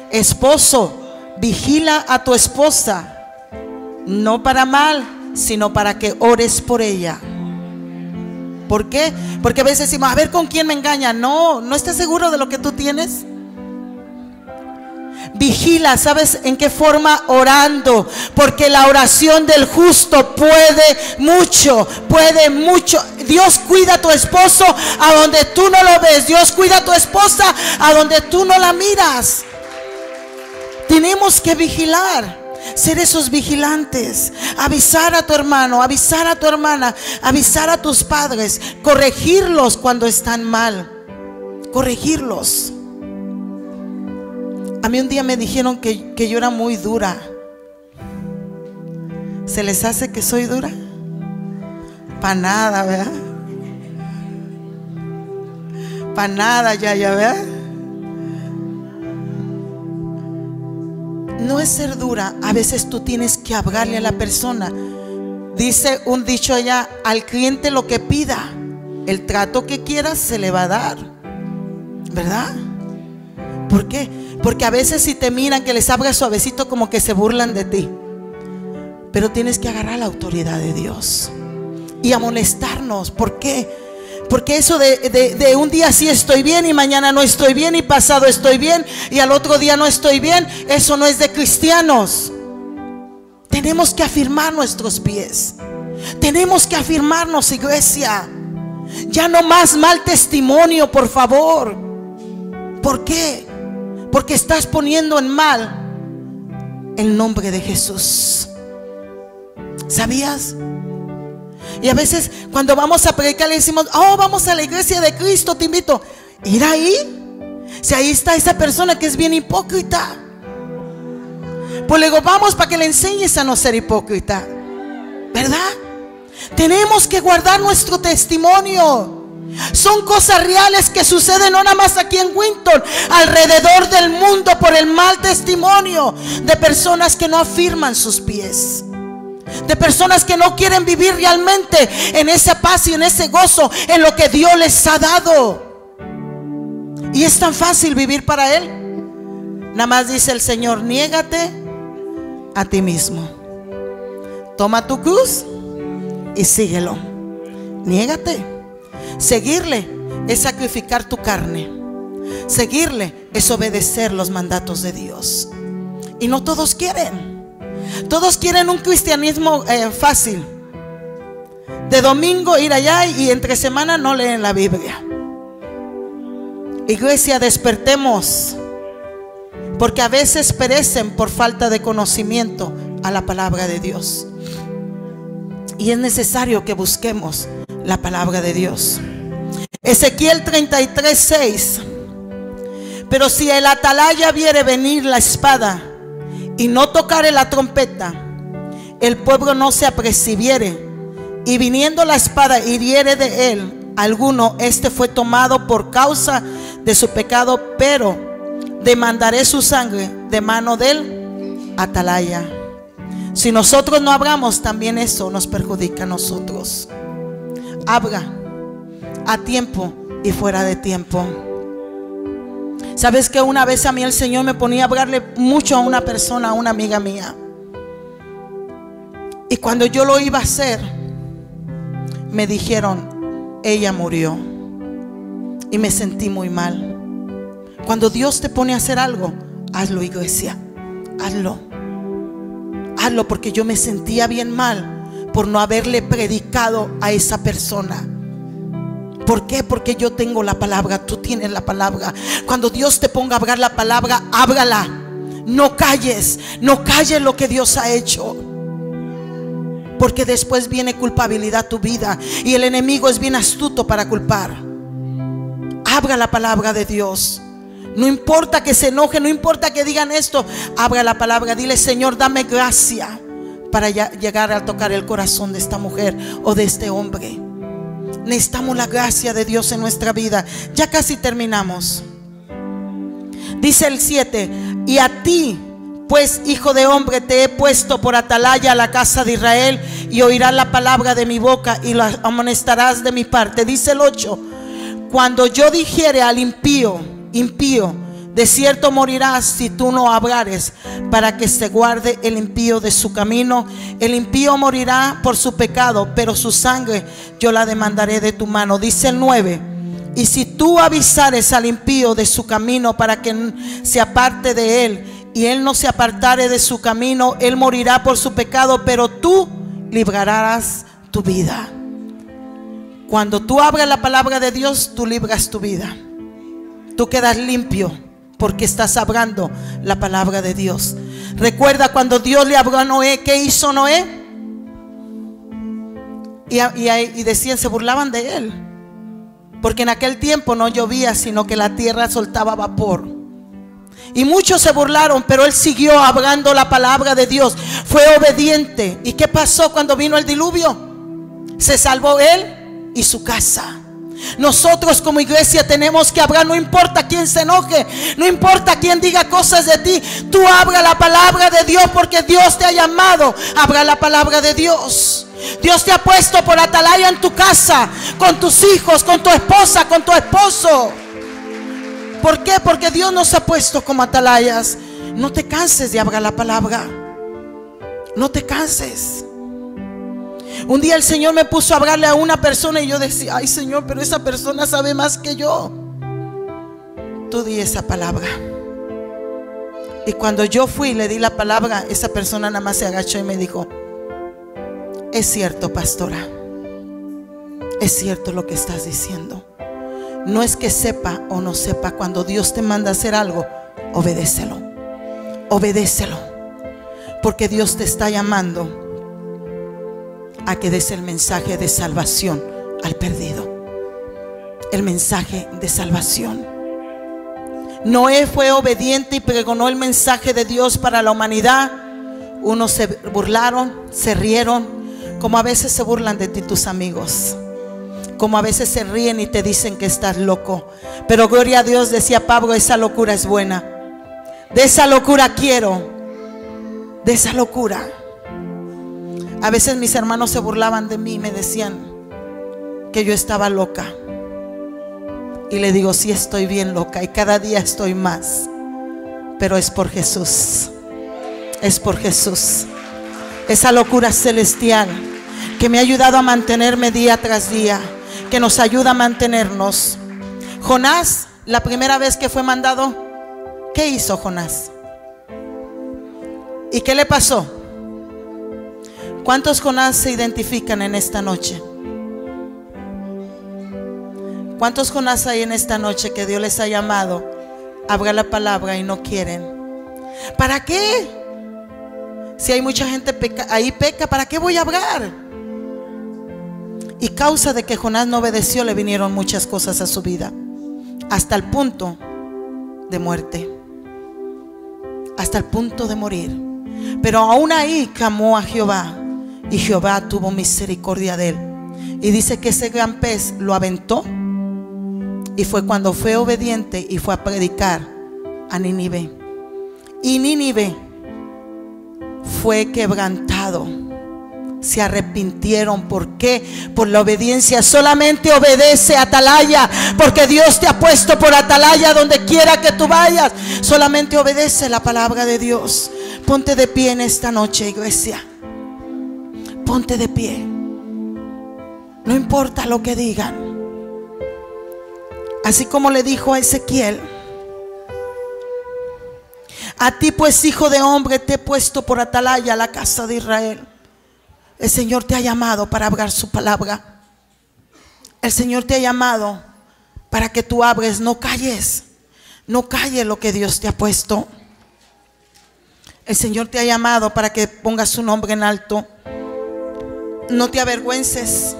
Esposo, vigila a tu esposa, no para mal, sino para que ores por ella. ¿Por qué? Porque a veces decimos: a ver con quién me engaña. No, ¿no estás seguro de lo que tú tienes? Vigila, ¿sabes en qué forma? Orando, porque la oración del justo puede mucho, puede mucho. Dios cuida a tu esposo a donde tú no lo ves. Dios cuida a tu esposa a donde tú no la miras. Tenemos que vigilar, ser esos vigilantes, avisar a tu hermano, avisar a tu hermana, avisar a tus padres, corregirlos cuando están mal, corregirlos. A mí un día me dijeron que yo era muy dura. ¿Se les hace que soy dura? Para nada, ¿verdad? Para nada, ya, ¿verdad? No es ser dura. A veces tú tienes que hablarle a la persona. Dice un dicho allá: al cliente lo que pida, el trato que quieras se le va a dar, ¿verdad? ¿Por qué? Porque a veces si te miran que les hablas suavecito, como que se burlan de ti. Pero tienes que agarrar la autoridad de Dios y amonestarnos. ¿Por qué? Porque eso de un día sí estoy bien y mañana no estoy bien y pasado estoy bien y al otro día no estoy bien, eso no es de cristianos. Tenemos que afirmar nuestros pies. Tenemos que afirmarnos, iglesia. Ya no más mal testimonio, por favor. ¿Por qué? Porque estás poniendo en mal el nombre de Jesús. ¿Sabías? Y a veces cuando vamos a predicar le decimos: oh, vamos a la iglesia de Cristo, te invito. Ir ahí, si ahí está esa persona que es bien hipócrita, pues luego vamos para que le enseñes a no ser hipócrita, ¿verdad? Tenemos que guardar nuestro testimonio. Son cosas reales que suceden no nada más aquí en Winton, alrededor del mundo, por el mal testimonio de personas que no afirman sus pies, de personas que no quieren vivir realmente en esa paz y en ese gozo, en lo que Dios les ha dado. Y es tan fácil vivir para Él. Nada más dice el Señor: niégate a ti mismo, toma tu cruz y síguelo. Niégate. Seguirle es sacrificar tu carne. Seguirle es obedecer los mandatos de Dios. Y no todos quieren. Todos quieren un cristianismo fácil. De domingo ir allá y entre semana no leen la Biblia. Iglesia, despertemos, porque a veces perecen por falta de conocimiento a la palabra de Dios. Y es necesario que busquemos la palabra de Dios. Ezequiel 33:6. Pero si el atalaya viere venir la espada y no tocare la trompeta, el pueblo no se apercibiere, y viniendo la espada hiriere de él alguno, este fue tomado por causa de su pecado, pero demandaré su sangre de mano del atalaya. Si nosotros no hablamos, también eso nos perjudica a nosotros. Habla a tiempo y fuera de tiempo. Sabes que una vez a mí el Señor me ponía a hablarle mucho a una persona, a una amiga mía, y cuando yo lo iba a hacer, me dijeron: ella murió. Y me sentí muy mal. Cuando Dios te pone a hacer algo, hazlo, iglesia, hazlo. Hazlo, porque yo me sentía bien mal por no haberle predicado a esa persona. ¿Por qué? Porque yo tengo la palabra, tú tienes la palabra. Cuando Dios te ponga a hablar la palabra, háblala. No calles, no calles lo que Dios ha hecho, porque después viene culpabilidad a tu vida, y el enemigo es bien astuto para culpar. Habla la palabra de Dios. No importa que se enoje, no importa que digan esto, habla la palabra. Dile: Señor, dame gracia para llegar a tocar el corazón de esta mujer o de este hombre. Necesitamos la gracia de Dios en nuestra vida. Ya casi terminamos. Dice el 7: y a ti, pues, hijo de hombre, te he puesto por atalaya a la casa de Israel, y oirás la palabra de mi boca y la amonestarás de mi parte. Dice el 8: cuando yo dijere al impío, de cierto morirás si tú no hablares, para que se guarde el impío de su camino. El impío morirá por su pecado, pero su sangre yo la demandaré de tu mano. Dice el 9: y si tú avisares al impío de su camino para que se aparte de él, y él no se apartare de su camino, él morirá por su pecado, pero tú librarás tu vida. Cuando tú abres la palabra de Dios, tú libras tu vida. Tú quedas limpio porque estás hablando la palabra de Dios. Recuerda cuando Dios le habló a Noé, ¿qué hizo Noé? Y decían, se burlaban de él, porque en aquel tiempo no llovía, sino que la tierra soltaba vapor. Y muchos se burlaron, pero él siguió hablando la palabra de Dios. Fue obediente. ¿Y qué pasó cuando vino el diluvio? Se salvó él y su casa. Nosotros como iglesia tenemos que hablar. No importa quién se enoje, no importa quién diga cosas de ti. Tú habla la palabra de Dios, porque Dios te ha llamado. Habla la palabra de Dios. Dios te ha puesto por atalaya en tu casa, con tus hijos, con tu esposa, con tu esposo. ¿Por qué? Porque Dios nos ha puesto como atalayas. No te canses de hablar la palabra. No te canses. Un día el Señor me puso a hablarle a una persona y yo decía, ay Señor, pero esa persona sabe más que yo. Tú di esa palabra. Y cuando yo fui y le di la palabra, esa persona nada más se agachó y me dijo, es cierto, pastora, es cierto lo que estás diciendo. No es que sepa o no sepa. Cuando Dios te manda a hacer algo, obedécelo. Obedécelo, porque Dios te está llamando a que des el mensaje de salvación al perdido. El mensaje de salvación. Noé fue obediente y pregonó el mensaje de Dios para la humanidad. Unos se burlaron, se rieron, como a veces se burlan de ti tus amigos, como a veces se ríen y te dicen que estás loco. Pero gloria a Dios, decía Pablo, esa locura es buena. De esa locura quiero. De esa locura. A veces mis hermanos se burlaban de mí y me decían que yo estaba loca. Y le digo, sí, estoy bien loca y cada día estoy más. Pero es por Jesús. Es por Jesús. Esa locura celestial que me ha ayudado a mantenerme día tras día, que nos ayuda a mantenernos. Jonás, la primera vez que fue mandado, ¿qué hizo Jonás? ¿Y qué le pasó? ¿Cuántos Jonás se identifican en esta noche? ¿Cuántos Jonás hay en esta noche que Dios les ha llamado a hablar la palabra y no quieren? ¿Para qué? Si hay mucha gente ahí peca, ¿para qué voy a hablar? Y causa de que Jonás no obedeció, le vinieron muchas cosas a su vida, hasta el punto de muerte, hasta el punto de morir. Pero aún ahí clamó a Jehová, y Jehová tuvo misericordia de él. Y dice que ese gran pez lo aventó, y fue cuando fue obediente y fue a predicar a Nínive. Y Nínive fue quebrantado. Se arrepintieron. ¿Por qué? Por la obediencia. Solamente obedece, atalaya, porque Dios te ha puesto por atalaya donde quiera que tú vayas. Solamente obedece la palabra de Dios. Ponte de pie en esta noche, iglesia. Ponte de pie. No importa lo que digan. Así como le dijo a Ezequiel: a ti pues, hijo de hombre, te he puesto por atalaya a la casa de Israel. El Señor te ha llamado para hablar su palabra. El Señor te ha llamado para que tú hables. No calles. No calles lo que Dios te ha puesto. El Señor te ha llamado para que pongas su nombre en alto. No te avergüences.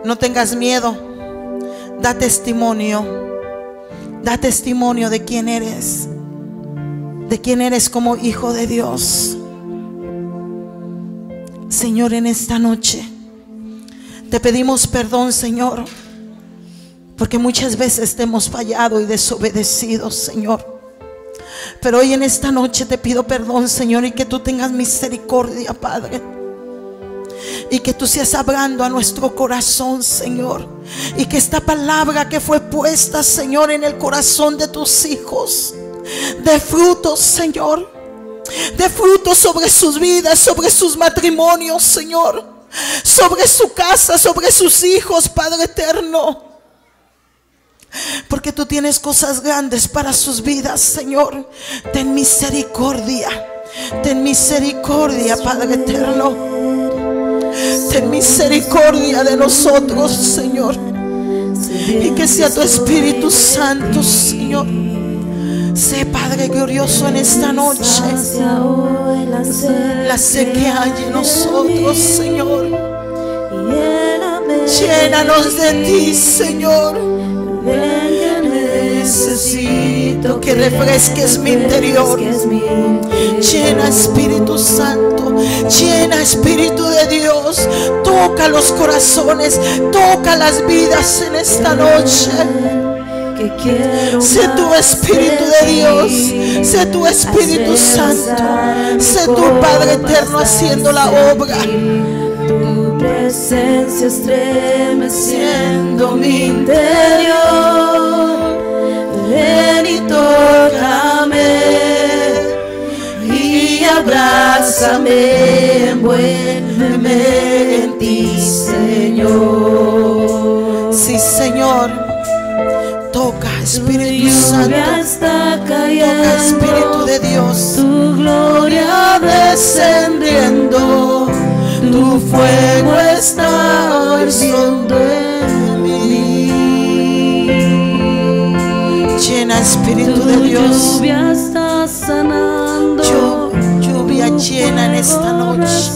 No tengas miedo. Da testimonio. Da testimonio de quién eres. De quién eres como hijo de Dios. Señor, en esta noche te pedimos perdón, Señor, porque muchas veces te hemos fallado y desobedecido, Señor. Pero hoy en esta noche te pido perdón, Señor, y que tú tengas misericordia, Padre, y que tú seas hablando a nuestro corazón, Señor, y que esta palabra que fue puesta, Señor, en el corazón de tus hijos, de frutos, Señor, de frutos sobre sus vidas, sobre sus matrimonios, Señor, sobre su casa, sobre sus hijos, Padre eterno. porque tú tienes cosas grandes para sus vidas, Señor. Ten misericordia, Padre eterno. Ten misericordia de nosotros, Señor, y que sea tu Espíritu Santo, Señor. Sé, Padre glorioso, en esta noche la sed que hay en nosotros, Señor. Llénanos de ti, Señor. Necesito que refresques mi interior. Llena, Espíritu Santo, llena, Espíritu de Dios. Toca los corazones, toca las vidas en esta noche. Sé tu Espíritu de Dios, sé tu Espíritu Santo, sé tu Padre eterno haciendo la obra. Tu presencia estremeciendo mi interior. Ven y tócame y abrázame, envuélveme en ti, Señor. Sí, Señor. Toca, Espíritu Santo, toca, Espíritu de Dios. Tu gloria descendiendo, tu fuego está ardiendo en mí. Llena, Espíritu de Dios. Tu lluvia está sanando, lluvia llena en esta noche.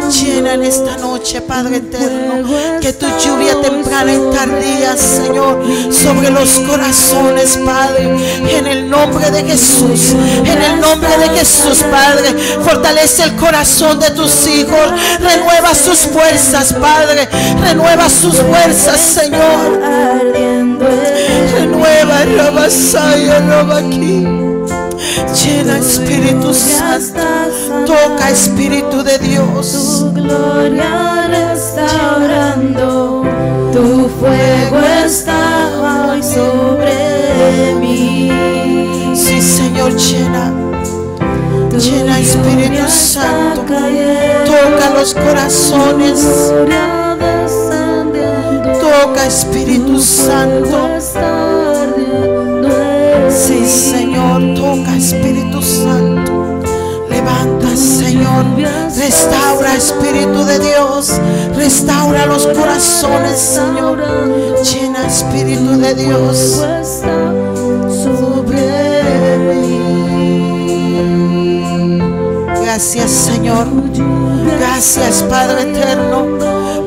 Llena en esta noche, Padre eterno, que tu lluvia temprana y tardía, Señor, sobre los corazones, Padre, en el nombre de Jesús, en el nombre de Jesús, Padre. Fortalece el corazón de tus hijos, renueva sus fuerzas, Padre, renueva sus fuerzas, Señor. Renueva, Rabasaya, Rabaki. Llena, Espíritu Santo, toca, Espíritu de Dios. Tu gloria restaurando, tu fuego está hoy sobre mí. Sí, Señor, llena, llena, Espíritu Santo, toca los corazones, toca, Espíritu Santo. Sí, Señor, toca, Espíritu Santo. Levanta, Señor, restaura, Espíritu de Dios, restaura los corazones, Señor. Llena, Espíritu de Dios, sobre mí. Gracias, Señor. Gracias, Padre eterno,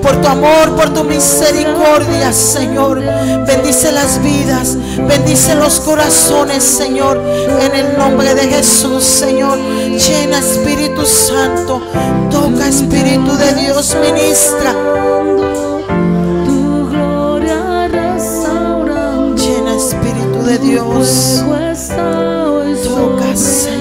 por tu amor, por tu misericordia, Señor. Bendice las vidas, bendice los corazones, Señor, en el nombre de Jesús, Señor. Llena, Espíritu Santo, toca, Espíritu de Dios, ministra. Llena, Espíritu de Dios, toca, Señor.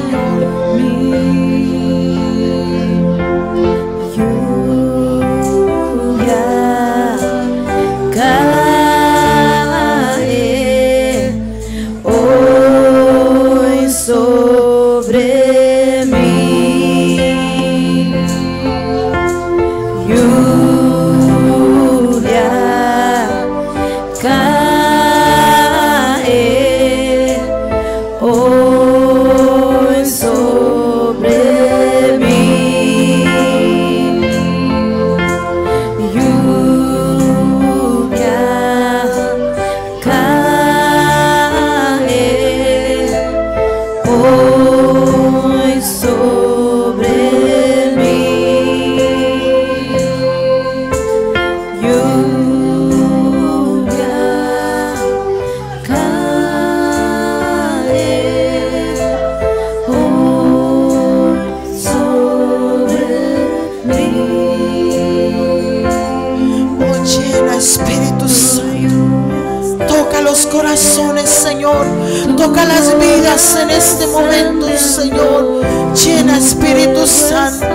Corazones, Señor, toca las vidas en este momento, Señor. Llena, Espíritu Santo,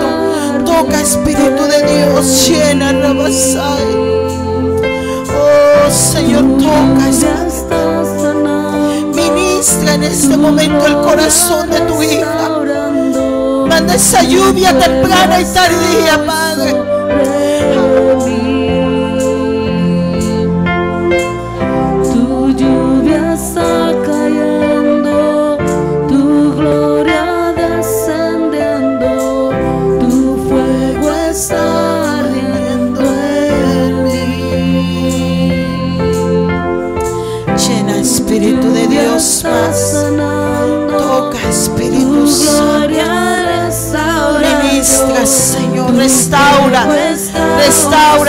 toca, Espíritu de Dios, llena, Rabasai. Oh, Señor, toca, ministra en este momento el corazón de tu hija. Manda esa lluvia temprana y tardía, Padre. Tu muestras, Señor. Restaura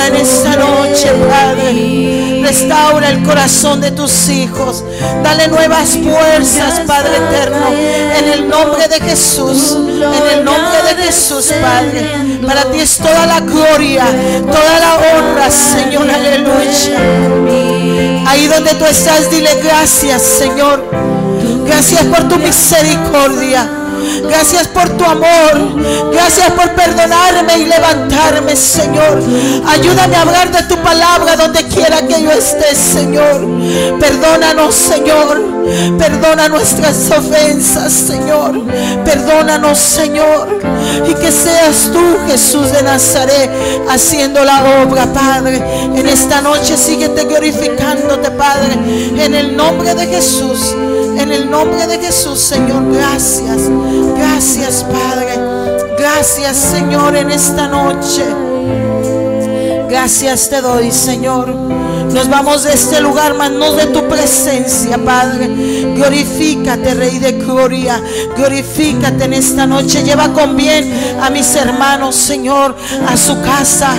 en esta noche, Padre. Restaura el corazón de tus hijos. Dale nuevas fuerzas, Padre eterno, en el nombre de Jesús. En el nombre de Jesús, Padre. Para ti es toda la gloria, toda la honra, Señor. Aleluya. Ahí donde tú estás, dile gracias, Señor. Gracias por tu misericordia. Gracias por tu amor. Gracias por perdonarme y levantarme, Señor. Ayúdame a hablar de tu palabra donde quiera que yo esté, Señor. Perdónanos, Señor. Perdona nuestras ofensas, Señor. Perdónanos, Señor. Y que seas tú, Jesús de Nazaret, haciendo la obra, Padre. En esta noche síguete glorificándote, Padre. En el nombre de Jesús. En el nombre de Jesús, Señor. Gracias. Gracias, Padre. Gracias, Señor, en esta noche. Gracias te doy, Señor. Nos vamos de este lugar, mas no de tu presencia, Padre. Glorifícate, Rey de Gloria. Glorifícate en esta noche. Lleva con bien a mis hermanos, Señor, a su casa.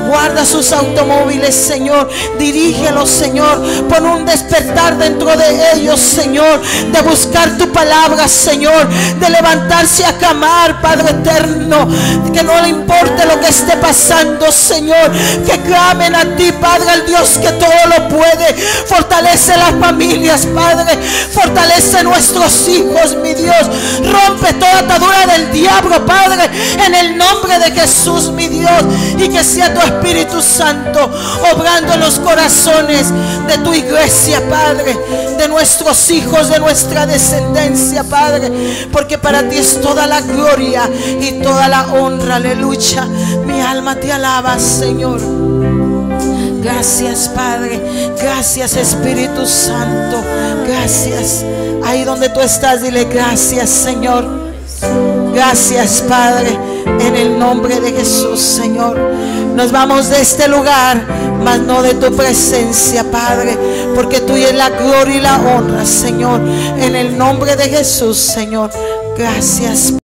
Guarda sus automóviles, Señor. Dirígelos, Señor. Pon un despertar dentro de ellos, Señor. De buscar tu palabra, Señor. De levantarse a clamar, Padre eterno. Que no le importe lo que esté pasando, Señor. Que clamen a ti, Padre, al Dios que todo lo puede. Fortalece las familias, Padre. Fortalece nuestros hijos, mi Dios. Rompe toda atadura del diablo, Padre. En el nombre de Jesús, mi Dios. Y que sea tu Espíritu Santo obrando en los corazones de tu iglesia, Padre, de nuestros hijos, de nuestra descendencia, Padre, porque para ti es toda la gloria y toda la honra. Aleluya. Mi alma te alaba, Señor. Gracias, Padre. Gracias, Espíritu Santo. Gracias. Ahí donde tú estás, dile gracias, Señor. Gracias, Padre. En el nombre de Jesús, Señor. Nos vamos de este lugar, mas no de tu presencia, Padre, porque tuya es la gloria y la honra, Señor. En el nombre de Jesús, Señor. Gracias.